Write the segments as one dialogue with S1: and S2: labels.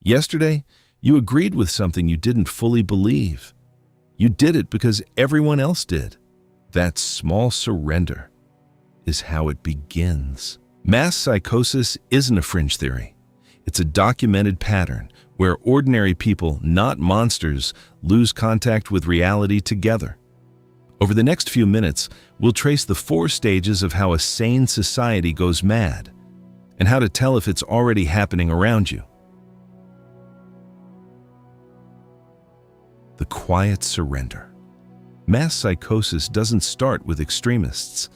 S1: Yesterday, you agreed with something you didn't fully believe. You did it because everyone else did. That small surrender is how it begins. Mass psychosis isn't a fringe theory. It's a documented pattern where ordinary people, not monsters, lose contact with reality together. Over the next few minutes, we'll trace the 4 stages of how a sane society goes mad and how to tell if it's already happening around you. The quiet surrender. Mass psychosis doesn't start with extremists.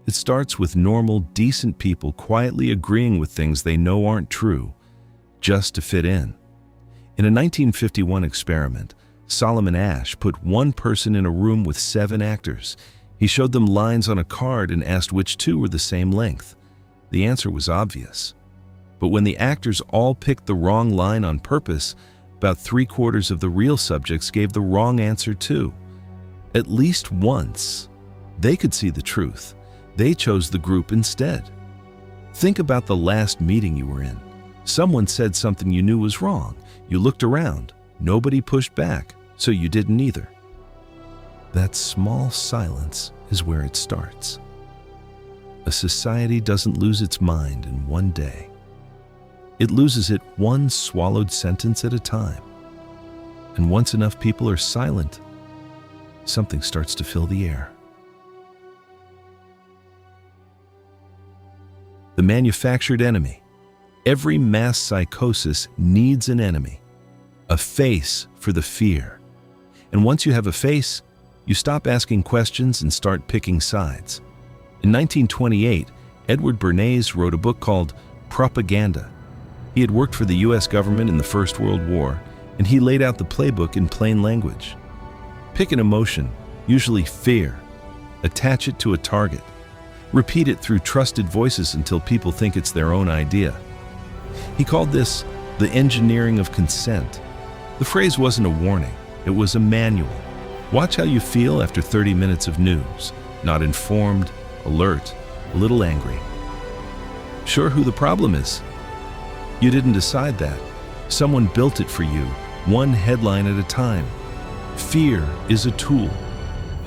S1: It starts with normal, decent people quietly agreeing with things they know aren't true, just to fit in. In a 1951 experiment, Solomon Asch put one person in a room with 7 actors. He showed them lines on a card and asked which 2 were the same length. The answer was obvious. But when the actors all picked the wrong line on purpose, about 3/4 of the real subjects gave the wrong answer too. At least once, they could see the truth. They chose the group instead. Think about the last meeting you were in. Someone said something you knew was wrong. You looked around. Nobody pushed back, so you didn't either. That small silence is where it starts. A society doesn't lose its mind in one day. It loses it one swallowed sentence at a time. And once enough people are silent, something starts to fill the air. The manufactured enemy. Every mass psychosis needs an enemy, a face for the fear. And once you have a face, you stop asking questions and start picking sides. In 1928, Edward Bernays wrote a book called Propaganda. He had worked for the US government in the First World War, and he laid out the playbook in plain language. Pick an emotion, usually fear. Attach it to a target. Repeat it through trusted voices until people think it's their own idea. He called this the engineering of consent. The phrase wasn't a warning, it was a manual. Watch how you feel after 30 minutes of news. Not informed, alert, a little angry. Sure who the problem is? You didn't decide that. Someone built it for you, one headline at a time. Fear is a tool.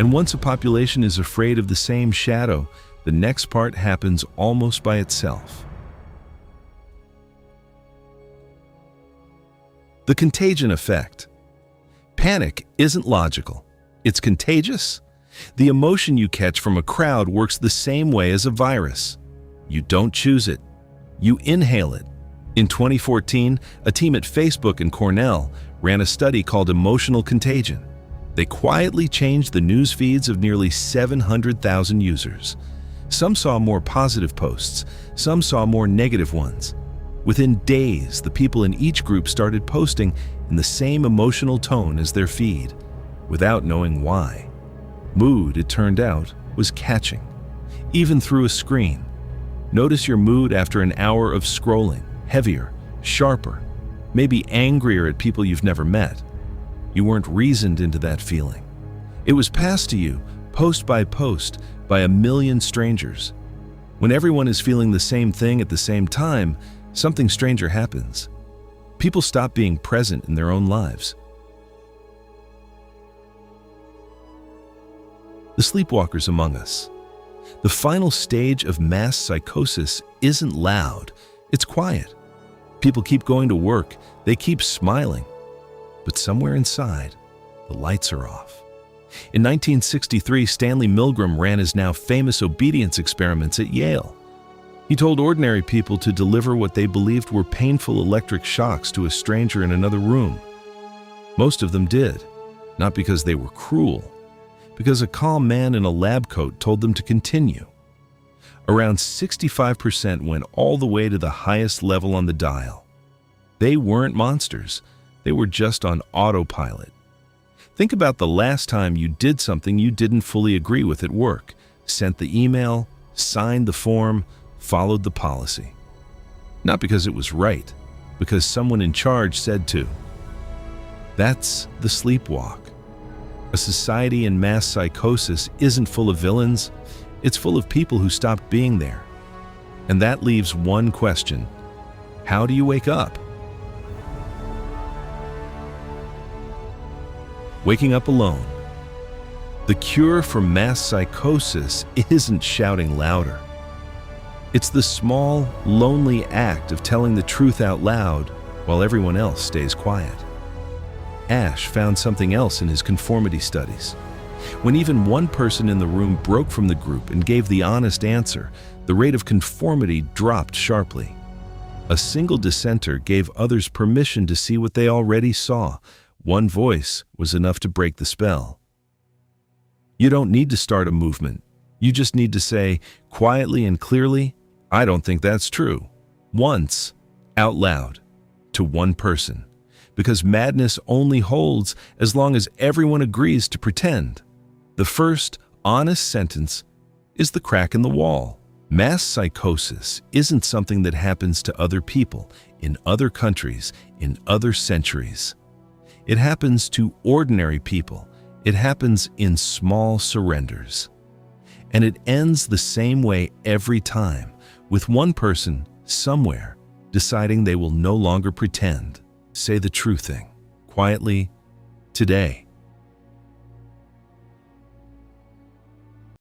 S1: And once a population is afraid of the same shadow, the next part happens almost by itself. The contagion effect. Panic isn't logical. It's contagious. The emotion you catch from a crowd works the same way as a virus. You don't choose it. You inhale it. In 2014, a team at Facebook and Cornell ran a study called Emotional Contagion. They quietly changed the news feeds of nearly 700,000 users. Some saw more positive posts, some saw more negative ones. Within days, the people in each group started posting in the same emotional tone as their feed, without knowing why. Mood, it turned out, was catching, even through a screen. Notice your mood after an hour of scrolling, heavier, sharper, maybe angrier at people you've never met. You weren't reasoned into that feeling. It was passed to you, post by post, by a million strangers. When everyone is feeling the same thing at the same time, something stranger happens. People stop being present in their own lives. The Sleepwalkers Among Us. The final stage of mass psychosis isn't loud, it's quiet. People keep going to work, they keep smiling, but somewhere inside, the lights are off. In 1963, Stanley Milgram ran his now famous obedience experiments at Yale. He told ordinary people to deliver what they believed were painful electric shocks to a stranger in another room. Most of them did, not because they were cruel, because a calm man in a lab coat told them to continue. Around 65% went all the way to the highest level on the dial. They weren't monsters, they were just on autopilot. Think about the last time you did something you didn't fully agree with at work, sent the email, signed the form, followed the policy. Not because it was right, because someone in charge said to. That's the sleepwalk. A society in mass psychosis isn't full of villains, it's full of people who stopped being there. And that leaves one question: how do you wake up? waking up alone. The cure for mass psychosis isn't shouting louder. It's the small, lonely act of telling the truth out loud while everyone else stays quiet. Ash found something else in his conformity studies. When even one person in the room broke from the group and gave the honest answer, the rate of conformity dropped sharply. A single dissenter gave others permission to see what they already saw. One voice was enough to break the spell. You don't need to start a movement. You just need to say, quietly and clearly, "I don't think that's true." Once, out loud, to one person. Because madness only holds as long as everyone agrees to pretend. The first, honest sentence is the crack in the wall. Mass psychosis isn't something that happens to other people, in other countries, in other centuries. It happens to ordinary people. It happens in small surrenders. And it ends the same way every time, with one person, somewhere, deciding they will no longer pretend. Say the true thing, quietly, today.